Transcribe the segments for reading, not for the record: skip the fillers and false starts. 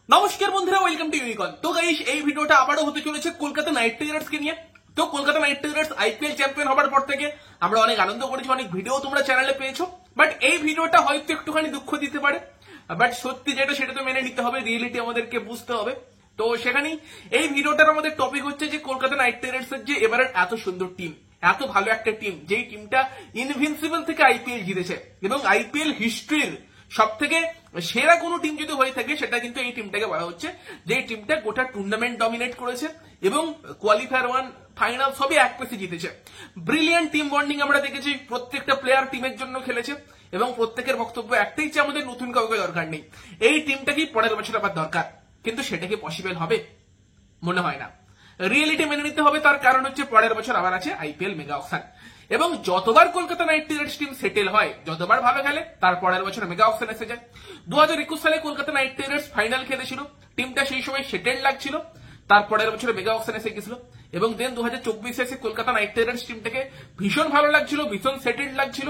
নমস্কার বন্ধুরা, welcome to ইউনিকন। তো গাইস, এই ভিডিওটা আবারও হতে চলেছে কলকাতা নাইট রাইডার্স কে নিয়ে। তো Kolkata night Riders IPL champion হবার পর থেকে আমরা অনেক আনন্দ করেছি, অনেক ভিডিও তোমরা চ্যানেলে পেয়েছো। বাট এই ভিডিওটা হয়তো একটুখানি দুঃখ দিতে পারে, বাট সত্যি যেটা সেটা তো মেনে নিতে হবে, রিয়েলিটি আমাদেরকে বুঝতে হবে। তো সেখানেই এই ভিডিওটার আমাদের টপিক হচ্ছে যে কলকাতা নাইট রাইডার্স এর যে এবারের এত সুন্দর টিম, এত ভালো একটা টিম, যেই টিমটা ইনভিনসিবল থেকে আইপিএল জিতেছে এবং আইপিএল হিস্ট্রির সব থেকে সেরা কোনো টিম যদি হয়ে থাকে সেটা কিন্তু এই টিমটাকে বলা হচ্ছে, যে টিমটা গোটা টুর্নামেন্ট ডমিনেট করেছে এবং কোয়ালিফায়ার 1 ফাইনাল সবই এক পেসে জিতেছে। ব্রিলিয়ান্ট টিম বন্ডিং আমরা দেখেছি, প্রত্যেকটা প্লেয়ার টিমের জন্য খেলেছে এবং প্রত্যেকের বক্তব্য একটাই, যে আমাদের নতুন কাউকে দরকার নেই, এই টিমটাকেই পরের বছর আবার দরকার। কিন্তু সেটা কি পসিবল হবে? মনে হয় না। রিয়েলিটি মেনে নিতে হবে, তার কারণ হচ্ছে পরের বছর আবার আছে আইপিএল মেগা অকশন এবং যতবার Kolkata night Riders team settle হয়, যতবার ভালো খেলে, তার পরের বছর মেগা অকশন এসে যায়। 2021 সালে কলকাতা নাইট রাইডার্স ফাইনাল খেলেছিল, টিমটা সেই সময় সেটেল লাগছিল, তার পরের বছর মেগা অকশন এসে গেছিল এবং দেন 2024 এসে কলকাতা নাইট রাইডার্স টিমটাকে ভীষণ ভালো লাগছিল, ভীষণ সেটেল লাগছিল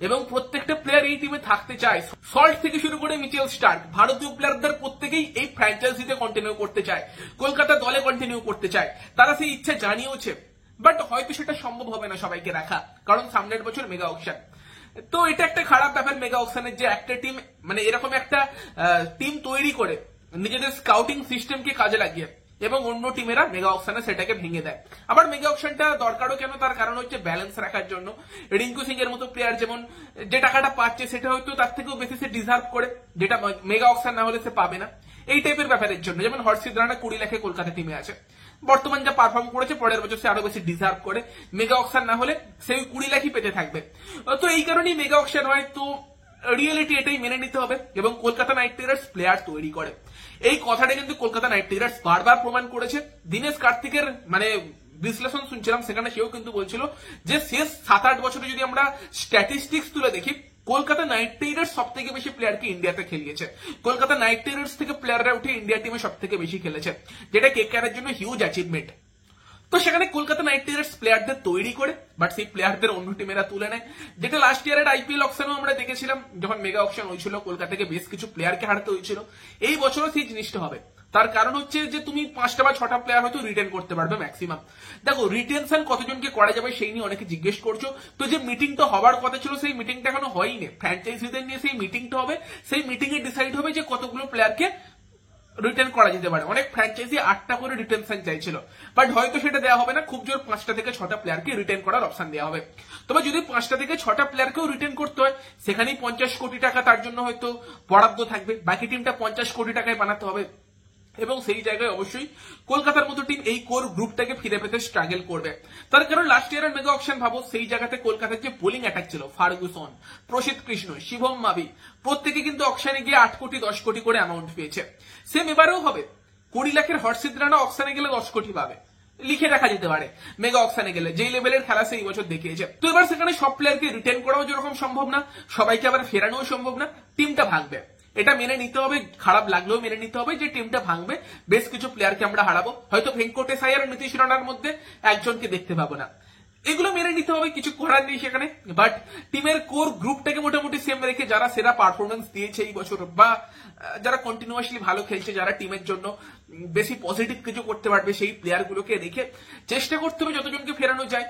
এবং প্রত্যেকটা প্লেয়ার এই টিমে থাকতে চায়। সল্ট থেকে শুরু করে মিচেল স্টার্ক, ভারতীয় প্লেয়ারদের প্রত্যেকেই এই ফ্র্যাঞ্চাইজিতে কন্টিনিউ করতে চায়, কলকাতা দলে কন্টিনিউ করতে চায়, তারা সেই ইচ্ছা জানিয়েওছে। বাট হয়তো সেটা সম্ভব হবে না সবাইকে রাখা, কারণ সামনের বছর মেগা অকশন। তো এটা একটা খারাপ ব্যাপার মেগা অকশনের, যে একটা টিম মানে এরকম একটা টিম তৈরি করে নিজেদের স্কাউটিং সিস্টেমকে কাজে লাগিয়ে এবং অন্য টিমেরা মেগা অকশনে সেটাকে ভেঙে দেয়। আবার মেগা অকশনটা দরকারও কেন, তার কারণ হচ্ছে ব্যালেন্স রাখার জন্য। রিঙ্কু সিং এর মতো প্লেয়ার যেমন যে টাকাটা পাচ্ছে সেটা হয়তো তার থেকেও বেশি সে ডিজার্ভ করে, যেটা মেগা অকশন না হলে সে পাবে না, এই টাইপের ব্যাপারের জন্য। যেমন হর্ষিত রানা 20 লাখে কলকাতা টিমে আছে, বর্তমান যা পারফর্ম করেছে পরের বছর সে আরো বেশি ডিজার্ভ করে, মেগা অকশন না হলে সে 20 লাখই পেতে থাকবে। তো এই কারণেই মেগা অকশন হয়। তো রিয়েলিটি এটাই মেনে নিতে হবে এবং কলকাতা নাইট রাইডার্স প্লেয়ার তৈরি করে, এই কথাটা কিন্তু কলকাতা নাইট রাইডার্স বারবার প্রমাণ করেছে। দীনেশ কার্তিকের মানে বিশ্লেষণ শুনছিলাম, সেখানে সেও কিন্তু বলছিল যে শেষ 7-8 বছরে যদি আমরা স্ট্যাটিস্টিক্স তুলে দেখি, কলকাতা নাইট রাইডার্স সব থেকে বেশি প্লেয়ারকে ইন্ডিয়াতে খেলিয়েছে, কলকাতা নাইট রাইডার্স থেকে প্লেয়াররা উঠে ইন্ডিয়া টিমে সব থেকে বেশি খেলেছে, যেটা কেকেআর এর জন্য হিউজ অ্যাচিভমেন্ট। তো সেখানে কলকাতা নাইট রাইডার্স প্লেয়ারদের তৈরি করে, বাট সেই প্লেয়ারদের অন্য টিমেরা তুলে নেয়, যেটা লাস্ট ইয়ারের আইপিএল অকশনেও আমরা দেখেছিলাম। যখন মেগা অকশন হয়েছিল, কলকাতাকে বেশ কিছু প্লেয়ারকে হারাতে হয়েছিল। এই বছরও সেই জিনিসটা হবে, তার কারণ হচ্ছে যে তুমি 5টা বা 6টা প্লেয়ার হয়তো রিটেন করতে পারবে ম্যাক্সিমাম। দেখো রিটেনশন কতজনকে করা যাবে সেই নিয়ে অনেকে জিজ্ঞেস করছো। তো যে মিটিংটা হবার কথা ছিল সেই মিটিংটা এখনো হয়নি, ফ্র্যাঞ্চাইজিদের নিয়ে সেই মিটিংটা হবে, সেই মিটিং এ ডিসাইড হবে যে কতগুলো প্লেয়ারকে রিটেন করা যেতে পারে। অনেক ফ্র্যাঞ্চাইজি 8টা করে রিটেনশন চাইছিল, বাট হয়তো সেটা দেওয়া হবে না, খুব জোর 5টা থেকে 6টা প্লেয়ারকে রিটেন করার অপশন দেওয়া হবে। তবে যদি 5টা থেকে 6টা প্লেয়ারকেও রিটেন করতে হয়, সেখানেই 50 কোটি টাকা তার জন্য হয়তো বরাদ্দ থাকবে, বাকি টিমটা 50 কোটি টাকায় বানাতে হবে এবং সেই জায়গায় অবশ্যই কলকাতার মতো টিম এই কোর গ্রুপটাকে ফিরে পেতে স্ট্রাগল করবে। তার কারণ লাস্ট ইয়ারের মেগা অকশন ভাবো, সেই জায়গাতে কলকাতার যে বোলিং অ্যাটাক ছিল, ফার্গুসন, প্রসিদ্ধ কৃষ্ণ, শিবম মাবি, প্রত্যেকে কিন্তু অকশনে গিয়ে 8 কোটি 10 কোটি করে অ্যামাউন্ট পেয়েছে। সেম এবারেও হবে, 20 লাখের হর্ষিত রানা অকশনে গেলে 10 কোটি পাবে, লিখে রাখা যেতে পারে মেগা অকশনে গেলে, যেই লেভেলের খেলা সেই বছর দেখিয়েছে। তো এবার সেখানে সব প্লেয়ারকে রিটেন করাও যেরকম সম্ভব না, সবাইকে আবার ফেরানোও সম্ভব না, টিমটা ভাঙবে, এটা মেনে নিতে হবে। খারাপ লাগলেও মেনে নিতে হবে যে টিমটা ভাঙবে, বেশ কিছু প্লেয়ারকে আমরা হারাবো, হয়তো ভেঙ্কটেশ আয়ার আর নীতিশ রানার মধ্যে একজনকে দেখতে পাবো না, এগুলো মেনে নিতে হবে, কিছু করার নেই সেখানে। বাট টিমের কোর গ্রুপটাকে মোটামুটি সেম রেখে যারা সেরা পারফরমেন্স দিয়েছে এই বছর, বা যারা কন্টিনিউয়াসলি ভালো খেলছে, যারা টিমের জন্য বেশি পজিটিভ কিছু করতে পারবে, সেই প্লেয়ারগুলোকে রেখে চেষ্টা করতে হবে যতজনকে ফেরানো যায়।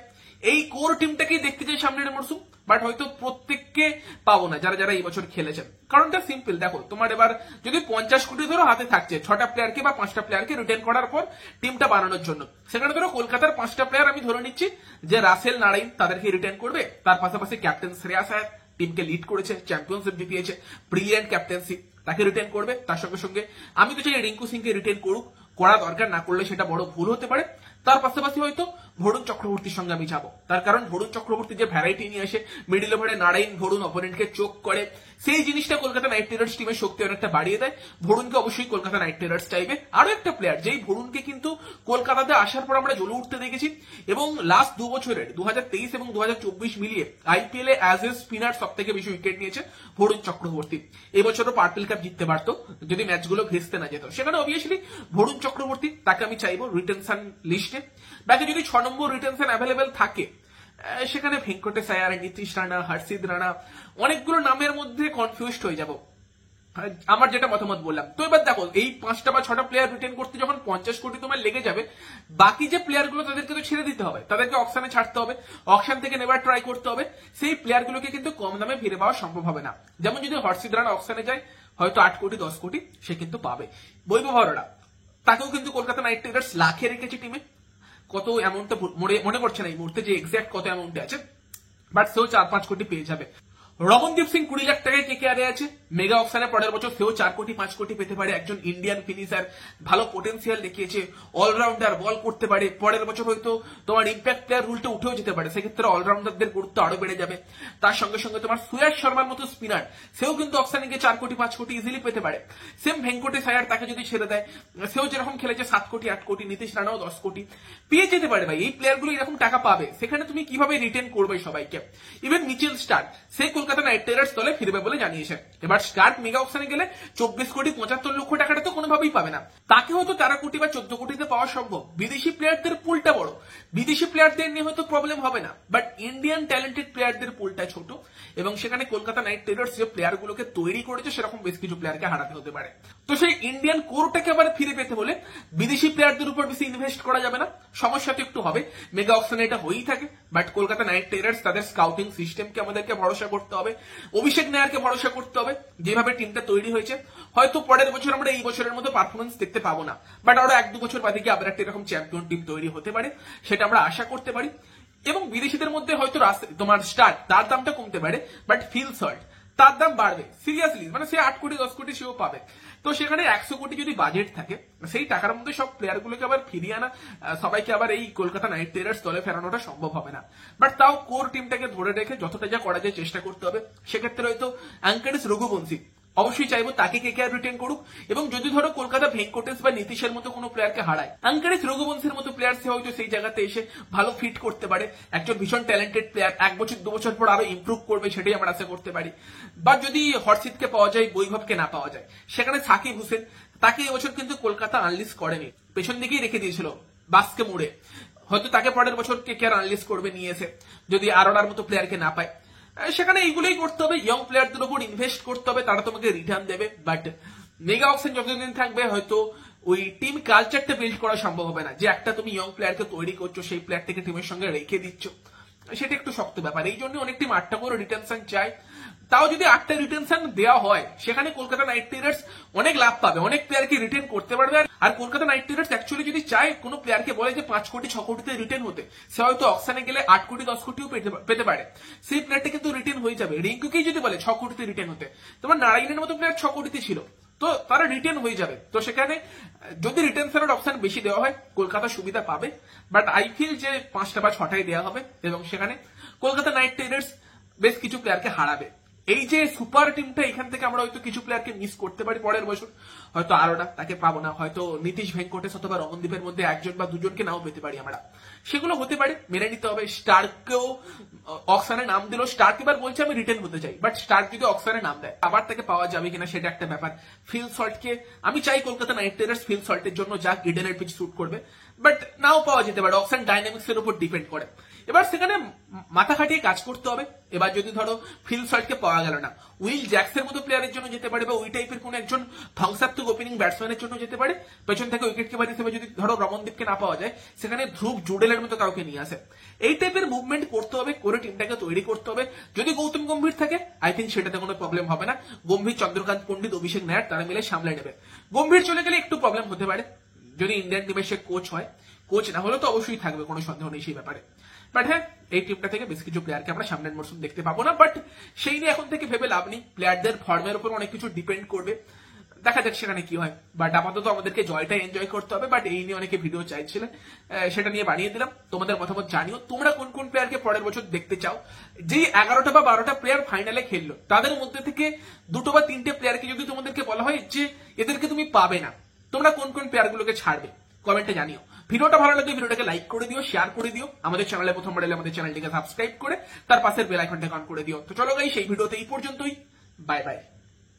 এই কোর টিমটাকেই দেখতে চাই সামনের মরশুম, বাট হয়তো প্রত্যেককে পাবো না যারা যারা এই বছর খেলেছেন। কারণটা সিম্পল, দেখো তোমার এবার যদি 50 কোটি ধরো হাতে থাকছে 6টা প্লেয়ারকে বা 5টা প্লেয়ারকে রিটেন করার পর টিমটা বানানোর জন্য, সেখানে ধরো কলকাতার 5টা প্লেয়ার আমি ধরে নিচ্ছি যে রাসেল, নারাইন তাদেরকে রিটেন করবে, তার পাশাপাশি ক্যাপ্টেন শ্রেয়াস আয়ার টিমকে লিড করেছে, চ্যাম্পিয়নশিপ জিতিয়েছে, ব্রিলিয়ান্ট ক্যাপ্টেন্সি, তাকে রিটেন করবে। তার সঙ্গে সঙ্গে আমি তো চাই রিঙ্কু সিংকে রিটেন করুক, করা দরকার, না করলে সেটা বড় ভুল হতে পারে। তার পাশাপাশি হয়তো ভরুণ চক্রবর্তীর সঙ্গে আমি যাবো, তার কারণ ভরুণ চক্রবর্তী যে ভ্যারাইটি নিয়ে আসে, মিডিল ওভারে নারায়ণ ভরুণ অপোনেন্টকে চোখ করে, সেই জিনিসটা কলকাতা নাইট রাইডার্স টিমের শক্তি অনেকটা বাড়িয়ে দেয়। ভরুণকে অবশ্যই কলকাতা নাইট রাইডার্স চাইবে। আরো একটা প্লেয়ার, যেই ভরুণকে কিন্তু কলকাতাতে আসার পর আমরা জ্বলে উঠতে দেখেছি এবং লাস্ট 2 বছরের 2023 এবং 2024 মিলিয়ে IPL a as a spinner সব থেকে বেশি উইকেট নিয়েছে ভরুণ চক্রবর্তী। এবছরও পার্পল কাপ জিততে পারতো যদি ম্যাচগুলো ভেস্তে না যেত, সেখানে অবভিয়াসলি ভরুণ চক্রবর্তী, তাকে আমি চাইবো রিটেনশন লিস্টে। বাকি যদি 6 নম্বর রিটেনশন অ্যাভেলেবেল থাকে, সেখানে ভেঙ্কটেশ আয়ার, নীতিশ রানা, হর্ষিত রানা, অনেকগুলো নামের মধ্যে কনফিউজড হয়ে যাব। আমার যেটা মতামত বললাম। তো এবার দেখো এই 5টা বা 6টা প্লেয়ার রিটেন করতে যখন 50 কোটি তোমার লেগে যাবে, বাকি যে প্লেয়ার গুলো তাদেরকে তো ছেড়ে দিতে হবে, তাদেরকে অকশনে ছাড়তে হবে, অকশন থেকে নেবার ট্রাই করতে হবে। সেই প্লেয়ার গুলোকে কিন্তু কম দামে ফিরে পাওয়া সম্ভব হবে না। যেমন যদি হর্ষিত রানা অকশনে যায় হয়তো 8 কোটি 10 কোটি সে কিন্তু পাবে। বৈভব অরোরা তাকেও কিন্তু কলকাতা নাইট রাইডার্স লাখে রেখেছে টিমে, কত অ্যামাউন্টটা মনে করছে না এই মুহূর্তে যে এক্সাক্ট কত অ্যামাউন্টে আছে, বাট সেও 4-5 কোটি পেয়ে যাবে। রমনদীপ সিং 20 লাখ টাকায় কেকেআরে আছে, মেগা অকশনে পরের বছর সেও 4 কোটি 5 কোটি পেতে পারে। একজন ইন্ডিয়ান ফিনিশার, ভালো পোটেন্সিয়াল দেখিয়েছে, অলরাউন্ডার, বল করতে পারে। পরের বছর হয়তো তোমার ইম্প্যাক্ট প্লেয়ার রুলটা উঠেও যেতে পারে, সেক্ষেত্রে অলরাউন্ডারদের গুরুত্ব আরো বেড়ে যাবে। তার সঙ্গে সঙ্গে তোমার সুয়াস শর্মার মতো স্পিনার, সেও কিন্তু অকশনে গিয়ে 4 কোটি 5 কোটি ইজিলি পেতে পারে। সেম ভেঙ্কটেশ আয়ার, তাকে যদি ছেড়ে দেয় সেও যেরকম খেলেছে 7 কোটি 8 কোটি, নীতিশ রানাও 10 কোটি পেয়ে যেতে পারে। ভাই এই প্লেয়ার গুলো এরকম টাকা পাবে, সেখানে তুমি কিভাবে রিটেন করবে সবাইকে? ইভেন মিচেল স্টার্ক সে কলকাতা নাইট রাইডার্স দলে ফিরবে বলে জানিয়েছে। এবার স্টার্ক মেগা অকশনে গেলে 24 কোটি 75 লক্ষ টাকাটা তো কোনোভাবেই পাবে না, তাকে হয়তো 13 কোটি বা 14 কোটিতে পাওয়া সম্ভব। বিদেশি প্লেয়ারদের পুলটা বড়, বিদেশি প্লেয়ারদের নিয়ে হয়তো প্রবলেম হবে না, বাট ইন্ডিয়ান ট্যালেন্টেড প্লেয়ারদের পুলটা ছোট, এবং সেখানে কলকাতা নাইট রাইডার্স যে প্লেয়ার গুলোকে তৈরি করেছে সেরকম বেশ কিছু প্লেয়ারকে হারাতে হতে পারে। তো সেই ইন্ডিয়ান কোরটাকে আবার ফিরে পেতে হলে বিদেশি প্লেয়ারদের উপর বেশি ইনভেস্ট করা যাবে না, সমস্যা তো একটু হবে। মেগা অকশনে এটা হয়েই থাকে, বাট কলকাতা নাইট রাইডার্স তাদের স্কাউটিং সিস্টেমকে আমাদেরকে ভরসা করতে হবে, অভিষেক নায়ারকে ভরসা করতে হবে। যেভাবে টিমটা তৈরি হয়েছে হয়তো পরের বছর আমরা এই বছরের মতো পারফরমেন্স দেখতে পাবো না, বাট আরো 1-2 বছর বাদে গিয়ে আবার একটা এরকম চ্যাম্পিয়ন টিম তৈরি হতে পারে, সেটা আমরা আশা করতে পারি। এবং বিদেশিদের মধ্যে হয়তো তোমার স্টার্ট তার দামটা কমতে পারে, বাট ফিল সল্ট তার দাম বাড়বে সিরিয়াসলি, মানে সে 8 কোটি 10 কোটি সেও পাবে। তো সেখানে 100 কোটি যদি বাজেট থাকে, সেই টাকার মধ্যে সব প্লেয়ার গুলোকে আবার ফিরিয়ে আনা, সবাইকে আবার এই কলকাতা নাইট রাইডার্স দলে ফেরানোটা সম্ভব হবে না। বাট তাও কোর টিমটাকে ধরে রেখে যতটা যা করা যায় চেষ্টা করতে হবে। সেক্ষেত্রে হয়তো অ্যাঙ্কারেস রঘুবংশী অবশ্যই চাইবো তাকে কেকেআর রিটেন করুক, এবং যদি ধরো কলকাতা ভেঙ্কটেশ বা নীতিশের মতো কোনো প্লেয়ারকে হারায়, অ্যাঙ্কারেস রঘুবংশীর মতো প্লেয়ার সে হয়তো সেই জায়গাতে এসে ভালো ফিট করতে পারে। একজন ভীষণ ট্যালেন্টেড প্লেয়ার, 1 বছর 2 বছর পর আরো ইমপ্রুভ করবে, সেটাই আমরা আশা করতে পারি। বা যদি হর্ষিতকে পাওয়া যায়, বৈভবকে না পাওয়া যায়, সেখানে সাকিব হোসেন, তাকে এবছর কিন্তু কলকাতা আনলিস্ট করেনি, পেছন দিকেই রেখে দিয়েছিল বাসকে মুড়ে, হয়তো তাকে পরের বছর কেকেআর আনলিস্ট করবে নিয়ে এসে, যদি আরোরার মতো প্লেয়ারকে না পায়। সেখানে এইগুলোই করতে হবে, ইয়ং প্লেয়ারদের উপর ইনভেস্ট করতে হবে, তারা তোমাকে রিটার্ন দেবে। বাট মেগা অকশন যতদিন থাকবে হয়তো ওই টিম কালচারটা বিল্ড করা সম্ভব হবে না, যে একটা তুমি ইয়ং প্লেয়ারকে তৈরি করছো, সেই প্লেয়ারটাকে টিমের সঙ্গে রেখে দিচ্ছ, সেটা একটু শক্ত ব্যাপার। এই জন্য অনেক টিম 8টা করে রিটেনশন চায়। তাও যদি 8টা রিটেনশন দেওয়া হয়, সেখানে কলকাতা নাইট রাইডার্স অনেক লাভ পাবে, অনেক প্লেয়ারকে রিটেন করতে পারবে। আর কলকাতা নাইট রাইডার্স অ্যাকচুয়ালি যদি চায় কোনো প্লেয়ারকে বলে যে 5 কোটি 6 কোটিতে রিটেন হতে, সে হয়তো অকশনে গেলে 8 কোটি 10 কোটিও পেতে পারে, সেই প্লেয়ারটা কিন্তু রিটেন হয়ে যাবে। রিঙ্কুকেই যদি বলে 6 কোটিতে রিটেন হতে, তোমার নারায়ণের মতো প্লেয়ার 6 কোটিতে ছিল, তো তারা রিটেন হয়ে যাবে। তো সেখানে যদি রিটেনশনের অপশন বেশি দেওয়া হয়, কলকাতা সুবিধা পাবে। বাট আই ফিল যে 5টা বা 6টাই দেওয়া হবে, এবং সেখানে কলকাতা নাইট রাইডার্স বেশ কিছু প্লেয়ারকে হারাবে। এই যে সুপার টিমটা, এখান থেকে আমরা হয়তো কিছু প্লেয়ারকে মিস করতে পারি পরের বছর, হয়তো আরোরা তাকে পাবো না, হয়তো নীতিশ ভেঙ্কটেশ অথবা রমনদীপের মধ্যে 1জন বা 2জনকে নাও পেতে পারি আমরা, সেগুলো হতে পারে, মেনে নিতে হবে। স্টার্ককেও অকশনে নাম দিল, স্টার্ক এবার বলছে আমি রিটেন হতে চাই, বাট স্টার্ক যদি অকশনে নাম দেয় আবার তাকে পাওয়া যাবে কিনা সেটা একটা ব্যাপার। ফিল সল্টকে আমি চাই কলকাতা নাইট রাইডার্স ফিল সল্টের জন্য যাক, ইডেনের পিচ শুট করবে, বাট নাও পাওয়া যেতে পারে, অকশন ডাইনামিক্স এর উপর ডিপেন্ড করে। এবার সেখানে মাথা খাটিয়ে কাজ করতে হবে। এবার যদি ধরো ফিল সল্টকে পাওয়া গেল না, উইল জ্যাক্সের মতো প্লেয়ারের জন্য যেতে পারে, বা ওই টাইপের কোন একজন ধ্বংসাত্মক ওপেনিং ব্যাটসম্যানের জন্য যেতে পারে। পেছন থেকে উইকেট কিপার হিসেবে যদি ধরো রমনদীপকে না পাওয়া যায়, সেখানে ধ্রুব জুডেলের মতো কাউকে নিয়ে আসে। এই টাইপের মুভমেন্ট করতে হবে, করে টিমটাকে তৈরি করতে হবে। যদি গৌতম গম্ভীর থাকে, আই থিঙ্ক সেটাতে কোনো প্রবলেম হবে না। গম্ভীর, চন্দ্রকান্ত পণ্ডিত, অভিষেক নায়ার তারা মিলে সামলে নেবে। গম্ভীর চলে গেলে একটু প্রবলেম হতে পারে, যদি ইন্ডিয়ান টিমের সে কোচ হয়। কোচ না হলে তো অবশ্যই থাকবে, কোনো সন্দেহ নেই সেই ব্যাপারে। বাট হ্যাঁ, এই টিমটা থেকে বেশ কিছু প্লেয়ারকে আমরা সামনের মরশুম দেখতে পাবো না, বাট সেই নিয়ে এখন থেকে ভেবে লাভ নেই। প্লেয়ারদের ফর্মের উপর অনেক কিছু ডিপেন্ড করবে, দেখা যাক সেখানে কি হয়। বাট আপাতত আমাদেরকে জয়টা এনজয় করতে হবে। বাট এই নিয়ে অনেকে ভিডিও চাইছিলেন, সেটা নিয়ে বানিয়ে দিলাম। তোমাদের মতামত জানিও, তোমরা কোন কোন প্লেয়ারকে পরের বছর দেখতে চাও। যে 11টা বা 12টা প্লেয়ার ফাইনালে খেললো, তাদের মধ্যে থেকে 2টো বা 3টে প্লেয়ারকে যদি তোমাদেরকে বলা হয় যে এদেরকে তুমি পাবে না, তোমরা কোন কোন প্লেয়ারগুলোকে ছাড়বে কমেন্টে জানিও। ভিডিওটা ভালো লাগলে ভিডিওটাকে লাইক করে দিও, শেয়ার করে দিও। আমাদের চ্যানেলে প্রথমবার এলে আমাদের চ্যানেলটিকে সাবস্ক্রাইব করে তার পাশের বেল আইকনটা অন করে দিও। তো চলো গাইস, এই ভিডিওতে এই পর্যন্তই, বাই বাই।